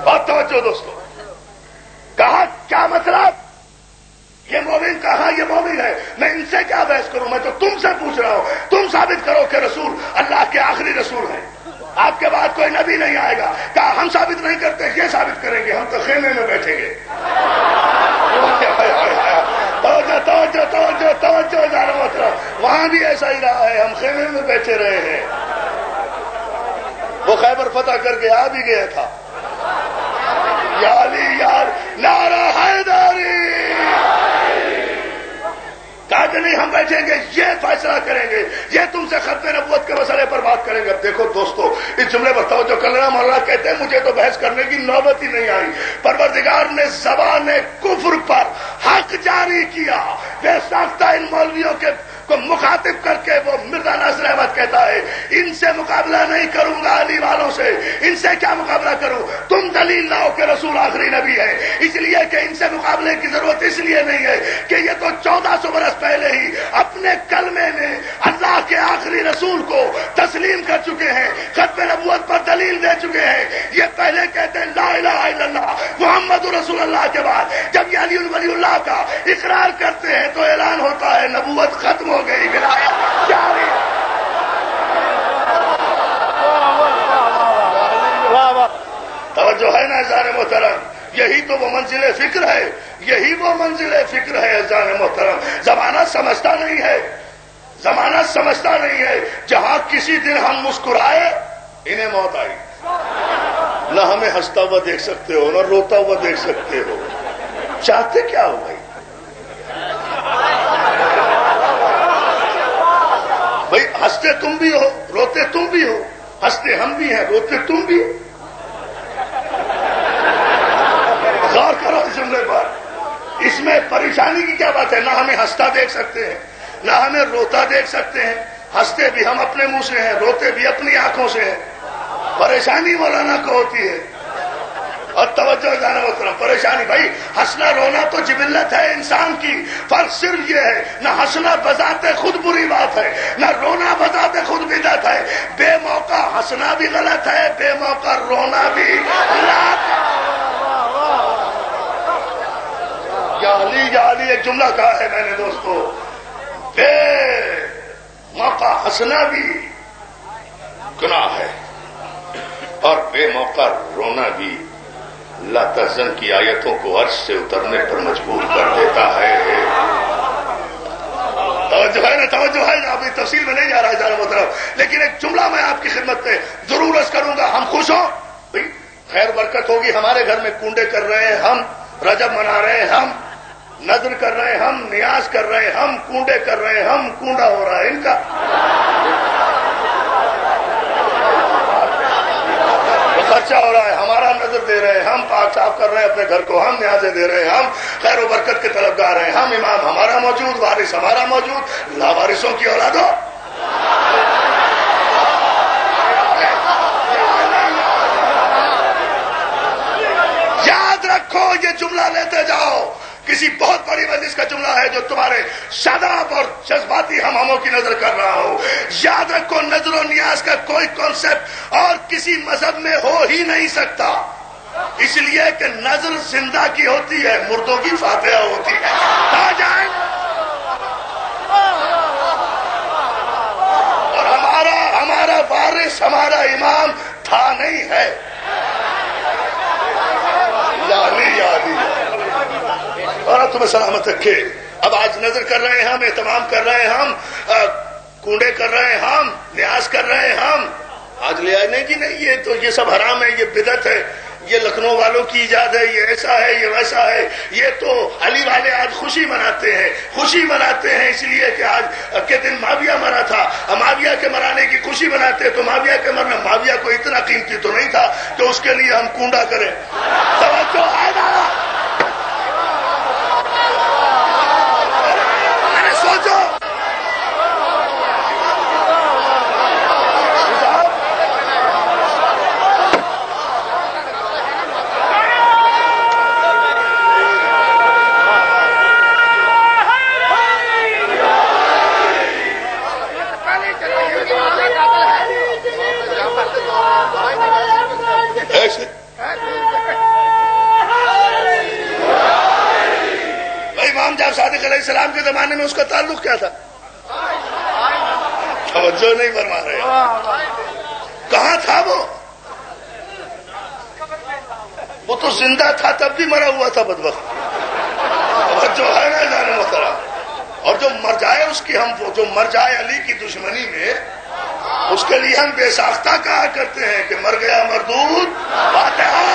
بہت توجہ دوستو. کہا کیا مطلب؟ یہ مومن کہاں یہ مومن ہے؟ میں ان سے کیا بحث کروں؟ میں تو تم سے پوچھ رہا ہوں. تم ثابت کرو کہ رسول اللہ کے آخری رسول ہیں. آپ کے بعد کوئی نبی نہیں آئے گا. کہا ہم ثابت نہیں کرتے، یہ ثابت کریں گے. ہم تو خیمے میں بیٹھیں گے. توجہ ذرا محترم، وہاں بھی ایسا ہی رہا ہے. ہم خیمے میں بیٹھے رہے ہیں. وہ خیبر فتح کر کے آ بھی گیا تھا. یا علی یار نعرہ حیدری. کہا کہ نہیں ہم بیٹھیں گے، یہ فیصلہ کریں گے، یہ تم سے ختم نبوت کے مسئلے پر بات کریں گے. اب دیکھو دوستو، اس جملے پر توجہ کر لینا. مولانا کہتے ہیں مجھے تو بحث کرنے کی نوبت ہی نہیں آئی. پروردگار نے زبان کفر پر حق جاری کیا. بے ساختہ ان مولویوں کو مخاطب کر کے وہ مرزا ناصر احمد کہتا ہے ان سے مقابلہ نہیں کروں گا. علی والوں سے ان سے کیا مقابلہ کروں؟ تم دلیل لاؤ کہ رسول آخری نبی ہے. اس لیے کہ ان سے مقابلے کی ضرورت اس لیے نہیں ہے کہ یہ تو 1400 برس پہلے ہی اپنے کلمے میں اللہ کے آخری رسول کو تسلیم کر چکے ہیں، ختم نبوت پر دلیل دے چکے ہیں. یہ پہلے کہتے ہیں لا الہ الا اللہ محمد رسول اللہ کے بعد جب یہ علی ولی اللہ کا اقرار کرتے ہیں تو اعلان ہوتا ہے نبوت ختم ہو گئی، ولایت جاری. توجہ ہے نا اذان محترم؟ یہی تو وہ منزل فکر ہے، یہی وہ منزل فکر ہے اذان محترم. زمانہ سمجھتا نہیں ہے، زمانہ سمجھتا نہیں ہے. جہاں کسی دن ہم مسکرائے انہیں موت آئی. نہ ہمیں ہنستا ہوا دیکھ سکتے ہو نہ روتا ہوا دیکھ سکتے ہو. چاہتے کیا ہو بھائی؟ بھائی ہنستے تم بھی ہو روتے تم بھی ہو. ہنستے ہم بھی ہیں روتے تم بھی ہو. غور کرو اس جملے پر. اس میں پریشانی کی کیا بات ہے؟ نہ ہمیں ہنستا دیکھ سکتے ہیں نہ ہمیں روتا دیکھ سکتے ہیں. ہنستے بھی ہم اپنے منہ سے ہیں، روتے بھی اپنی آنکھوں سے ہیں. پریشانی مولانا کو ہوتی ہے. اور توجہ جانا محترم، پریشانی بھائی ہنسنا رونا تو جبلت ہے انسان کی. فرق صرف یہ ہے نہ ہنسنا بذات خود بری بات ہے نہ رونا بذات خود بدعت ہے. بے موقع ہنسنا بھی غلط ہے، بے موقع رونا بھی غلط. یا علی ایک جملہ کہا ہے میں نے دوستو، بے موقع ہنسنا بھی گناہ ہے اور بے موقع رونا بھی لا تحزن کی آیتوں کو عرش سے اترنے پر مجبور کر دیتا ہے. توجہ ہے نا؟ توجہ ہے نا؟ ابھی تفصیل میں نہیں جا رہا ہے جانا مطلب، لیکن ایک جملہ میں آپ کی خدمت میں ضرور عرض کروں گا. ہم خوش ہوں بھائی، خیر برکت ہوگی. ہمارے گھر میں کنڈے کر رہے ہیں ہم، رجب منا رہے ہیں ہم، نذر کر رہے ہیں ہم، نیاز کر رہے ہیں ہم، کنڈے کر رہے ہیں ہم. کنڈا ہو رہا ہے ان کا، خرچہ ہو رہا ہے ہمارا، نظر دے رہے ہیں ہم، پاک صاف کر رہے ہیں اپنے گھر کو ہم، نیازیں دے رہے ہیں ہم، خیر و برکت کے طلبگار ہیں ہم. امام ہمارا موجود، وارث ہمارا موجود، لاوارثوں کی اولاد ہو. یاد رکھو یہ جملہ لیتے جاؤ. کسی بہت بڑی مجلس کا جملہ ہے جو تمہارے شاداب اور جذباتی ہم ہموں کی نظر کر رہا ہوں. یاد رکھو نظر و نیاز کا کوئی کانسیپٹ اور کسی مذہب میں ہو ہی نہیں سکتا، اس لیے کہ نظر زندہ کی ہوتی ہے، مردوں کی فاتحہ ہوتی ہے. آ جائیں اور ہمارا وارث ہمارا امام تھا نہیں ہے. یادی اور تمہیں سلامت رکھے. اب آج نظر کر رہے ہیں ہم، اہتمام کر رہے ہیں ہم، کنڈے کر رہے ہیں ہم، نیاز کر رہے ہیں ہم. آج لے آئے نہیں جی نہیں، یہ تو یہ سب حرام ہے، یہ بدعت ہے، یہ لکھنؤ والوں کی ایجاد ہے، یہ ایسا ہے یہ ویسا ہے. یہ تو علی والے آج خوشی مناتے ہیں، خوشی مناتے ہیں اس لیے کہ آج کے دن معاویہ مرا تھا، معاویہ کے مرانے کی خوشی مناتے ہیں. تو معاویہ کے مرنا، معاویہ کو اتنا قیمتی تو نہیں تھا کہ اس کے لیے ہم کنڈا کریں. توجہ ہے نا؟ علیہ السلام کے زمانے میں اس کا تعلق کیا تھا؟ توجہ نہیں فرما رہے، کہاں تھا وہ تو زندہ تھا تب بھی مرا ہوا تھا بدبخت، اور جو ہے نا جانے محترم، اور جو مر جائے اس کی ہم جو مر جائے علی کی دشمنی میں، اس کے لیے ہم بے ساختہ کہا کرتے ہیں کہ مر گیا مردود فاتحہ۔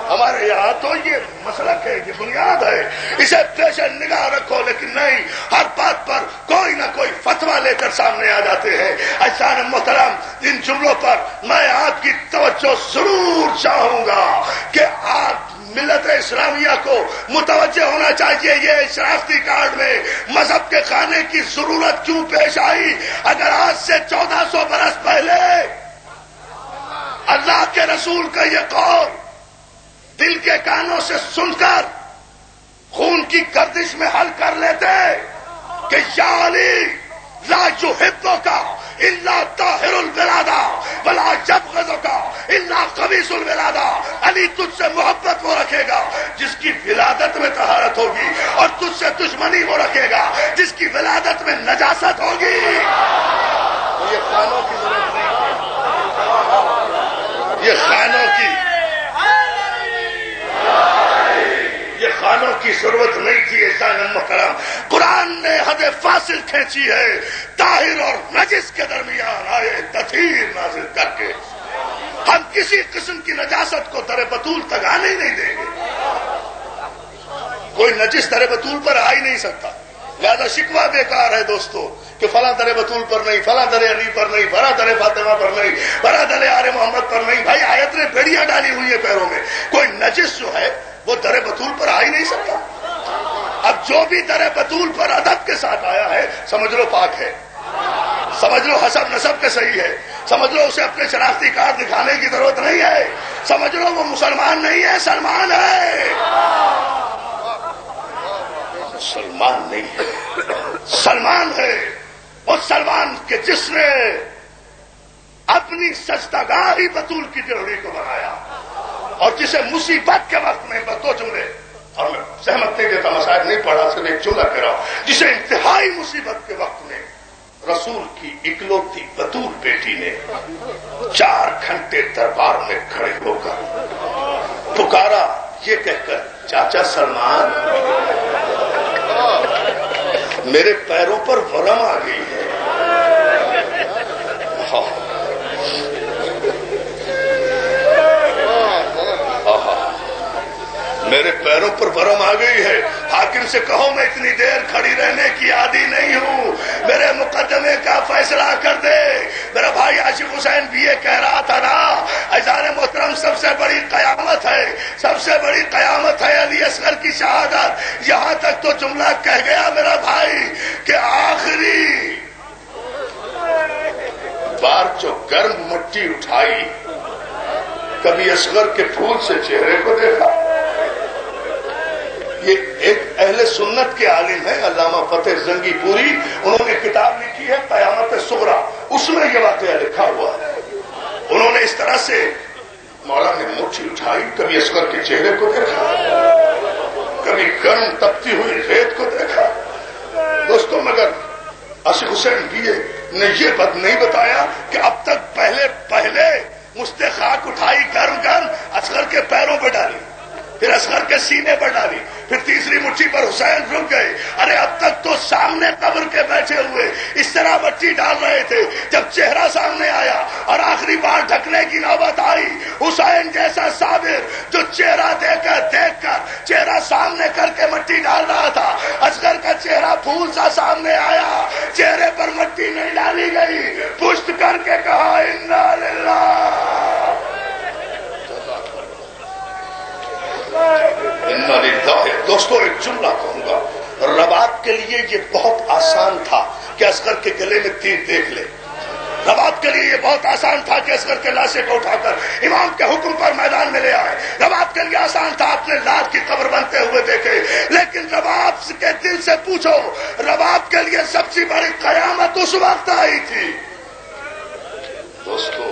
ہمارے یہاں تو یہ مسلک ہے، یہ بنیاد ہے، اسے پیش نگاہ رکھو، لیکن نہیں، ہر بات پر کوئی نہ کوئی فتویٰ لے کر سامنے آ جاتے ہیں۔ عزیزان محترم، ان جملوں پر میں آپ کی توجہ ضرور چاہوں گا کہ آپ ملت اسلامیہ کو متوجہ ہونا چاہیے یہ شناختی کارڈ میں مذہب کے خانے کی ضرورت کیوں پیش آئی۔ اگر آج سے 1400 برس پہلے اللہ کے رسول کا یہ قول دل کے کانوں سے سن کر خون کی گردش میں حل کر لیتے کہ یا علی لا یحبک الا طاہر الولادہ ولا یبغضک الا خبیث الولادہ، علی تجھ سے محبت وہ رکھے گا جس کی ولادت میں طہارت ہوگی، اور تجھ سے دشمنی وہ رکھے گا جس کی ولادت میں نجاست ہوگی۔ یہ خانوں کی ضرورت نہیں، یہ خانوں کی ضرورت نہیں تھی۔ احسان محترم، قرآن نے حد فاصل کھینچی ہے، طاہر اور نجس کے درمیان آئے تطہیر نازل کر کے ہم کسی قسم کی نجاست کو در بطول تک آنے ہی نہیں دیں گے۔ کوئی نجس در بطول پر آ ہی نہیں سکتا، لہذا شکوہ بیکار ہے دوستو کہ فلاں در بطول پر نہیں، فلاں در علی پر نہیں، فلاں در فاطمہ پر نہیں، فلاں در آل محمد پر نہیں۔ بھائی آیت نے بیڑیاں ڈالی ہوئی ہیں پیروں میں، کوئی نجس جو ہے وہ در بطول پر آ ہی نہیں سکتا۔ اب جو بھی در بطول پر ادب کے ساتھ آیا ہے سمجھ لو پاک ہے، سمجھ لو حسب نسب کے صحیح ہے، سمجھ لو اسے اپنے شناختی کارڈ دکھانے کی ضرورت نہیں ہے، سمجھ لو وہ مسلمان نہیں ہے، سلمان ہے، مسلمان نہیں ہے، سلمان ہے۔ وہ سلمان کے جس نے اپنی سجدگاہ ہی بطول کی ڈیوڑی کو بنایا، اور جسے مصیبت کے وقت میں دو جملے، اور میں سہمت نہیں دیتا، مسائل نہیں پڑھا، صرف ایک جملہ کہہ رہا ہوں، جسے انتہائی مصیبت کے وقت میں رسول کی اکلوتی بطول بیٹی نے 4 گھنٹے دربار میں کھڑے ہو کر پکارا یہ کہہ کر، چاچا سلمان میرے پیروں پر ورم آ گئی ہے۔ میرے پیروں پر ورم آ گئی ہے، حاکم سے کہو میں اتنی دیر کھڑی رہنے کی عادی نہیں ہوں، میرے مقدمے کا فیصلہ کر دے۔ میرا بھائی عاشق حسین بھی یہ کہہ رہا تھا نا، عزیزان محترم سب سے بڑی قیامت ہے، سب سے بڑی قیامت ہے علی اصغر کی شہادت۔ یہاں تک تو جملہ کہہ گیا میرا بھائی کہ آخری بار جو گرم مٹی اٹھائی کبھی اصغر کے پھول سے چہرے کو دیکھا۔ یہ ایک اہل سنت کے عالم ہیں علامہ فتح زنگی پوری، انہوں نے کتاب لکھی ہے قیامت صغریٰ، اس میں یہ واقعہ لکھا ہوا ہے۔ انہوں نے اس طرح سے مولا نے مٹھی اٹھائی، کبھی اصغر کے چہرے کو دیکھا، کبھی گرم تپتی ہوئی ریت کو دیکھا۔ دوستوں مگر عاشق حسین بھی نے یہ بات نہیں بتایا کہ اب تک پہلے مست خاک اٹھائی گرم گرم، اصغر کے پیروں پہ ڈالی، پھر اصغر کے سینے پر ڈالی، پھر تیسری مٹھی پر حسین رک گئے۔ ارے اب تک تو سامنے قبر کے بیٹھے ہوئے اس طرح مٹی ڈال رہے تھے، جب چہرہ سامنے آیا اور آخری بار ڈھکنے کی نوبت آئی، حسین جیسا صابر جو چہرہ دیکھ کر چہرہ سامنے کر کے مٹی ڈال رہا تھا، اصغر کا چہرہ پھول سا سامنے آیا، چہرے پر مٹی نہیں ڈالی گئی، پشت کر کے کہا انا للہ دوستو ایک جملہ کہوں گا، رباب کے لیے یہ بہت آسان تھا کہ اصغر کے گلے میں تیر دیکھ لے، رباب کے لیے یہ بہت آسان تھا کہ اصغر کے لاشے کو اٹھا کر امام کے حکم پر میدان میں لے آئے، رباب کے لیے آسان تھا اپنے لال کی قبر بنتے ہوئے دیکھے، لیکن رباب کے دل سے پوچھو، رباب کے لیے سب سے بڑی قیامت اس وقت آئی تھی دوستو